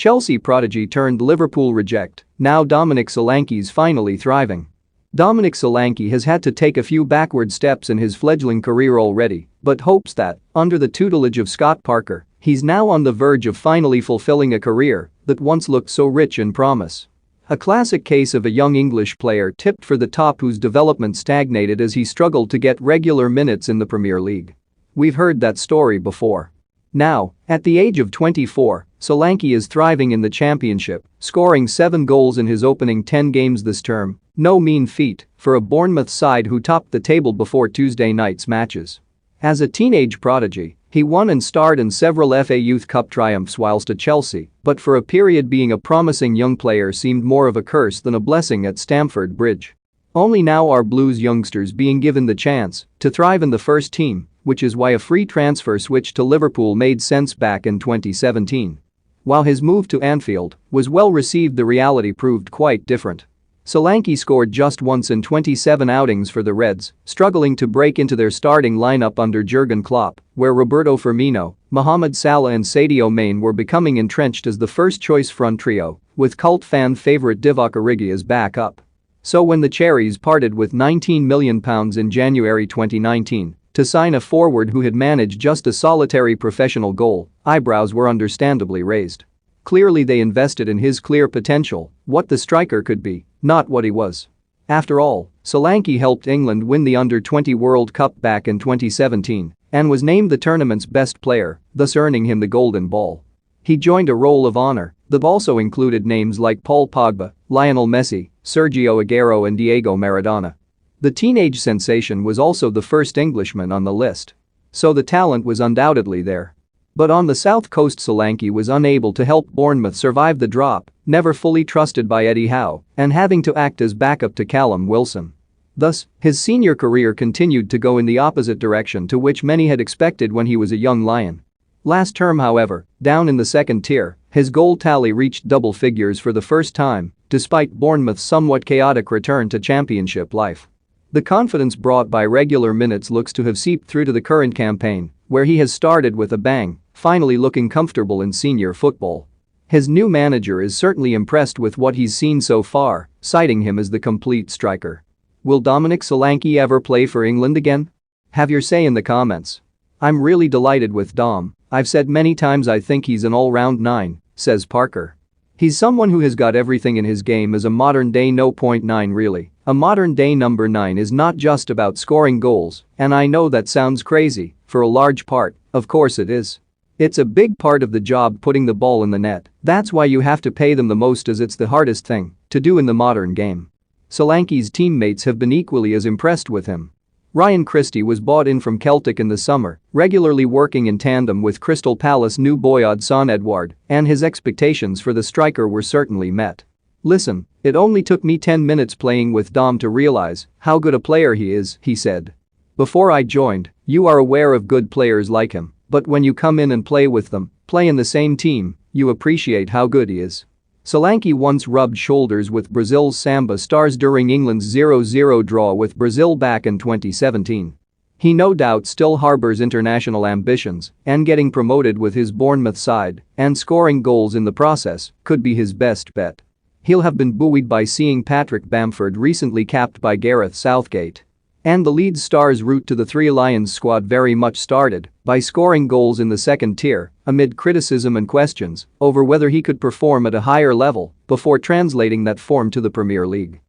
Chelsea prodigy turned Liverpool reject, now Dominic Solanke's finally thriving. Dominic Solanke has had to take a few backward steps in his fledgling career already, but hopes that, under the tutelage of Scott Parker, he's now on the verge of finally fulfilling a career that once looked so rich in promise. A classic case of a young English player tipped for the top whose development stagnated as he struggled to get regular minutes in the Premier League. We've heard that story before. Now, at the age of 24, Solanke is thriving in the Championship, scoring 7 goals in his opening 10 games this term, no mean feat for a Bournemouth side who topped the table before Tuesday night's matches. As a teenage prodigy, he won and starred in several FA Youth Cup triumphs whilst at Chelsea, but for a period being a promising young player seemed more of a curse than a blessing at Stamford Bridge. Only now are Blues youngsters being given the chance to thrive in the first team, which is why a free transfer switch to Liverpool made sense back in 2017. While his move to Anfield was well received, the reality proved quite different. Solanke scored just once in 27 outings for the Reds, struggling to break into their starting lineup under Jurgen Klopp, where Roberto Firmino, Mohamed Salah and Sadio Mane were becoming entrenched as the first-choice front trio, with cult fan favourite Divock Origi as backup. So when the Cherries parted with £19 million in January 2019 to sign a forward who had managed just a solitary professional goal, eyebrows were understandably raised. Clearly they invested in his clear potential, what the striker could be, not what he was. After all, Solanke helped England win the Under-20 World Cup back in 2017 and was named the tournament's best player, thus earning him the Golden Ball. He joined a roll of honor that also included names like Paul Pogba, Lionel Messi, Sergio Aguero and Diego Maradona. The teenage sensation was also the first Englishman on the list. So the talent was undoubtedly there. But on the South Coast, Solanke was unable to help Bournemouth survive the drop, never fully trusted by Eddie Howe and having to act as backup to Callum Wilson. Thus, his senior career continued to go in the opposite direction to which many had expected when he was a young lion. Last term, however, down in the second tier, his goal tally reached double figures for the first time, despite Bournemouth's somewhat chaotic return to Championship life. The confidence brought by regular minutes looks to have seeped through to the current campaign, where he has started with a bang, finally looking comfortable in senior football. His new manager is certainly impressed with what he's seen so far, citing him as the complete striker. Will Dominic Solanke ever play for England again? Have your say in the comments. I'm really delighted with Dom. I've said many times I think he's an all-round 9, says Parker. He's someone who has got everything in his game as a modern-day no.9 really. A modern-day number 9 is not just about scoring goals, and I know that sounds crazy, for a large part, of course it is. It's a big part of the job putting the ball in the net, that's why you have to pay them the most as it's the hardest thing to do in the modern game. Solanke's teammates have been equally as impressed with him. Ryan Christie was bought in from Celtic in the summer, regularly working in tandem with Crystal Palace new Boyod Son-Edouard, and his expectations for the striker were certainly met. Listen, it only took me 10 minutes playing with Dom to realize how good a player he is, he said. Before I joined, you are aware of good players like him, but when you come in and play with them, play in the same team, you appreciate how good he is. Solanke once rubbed shoulders with Brazil's Samba stars during England's 0-0 draw with Brazil back in 2017. He no doubt still harbors international ambitions, and getting promoted with his Bournemouth side and scoring goals in the process could be his best bet. He'll have been buoyed by seeing Patrick Bamford recently capped by Gareth Southgate. And the Leeds Stars' route to the Three Lions squad very much started by scoring goals in the second tier amid criticism and questions over whether he could perform at a higher level before translating that form to the Premier League.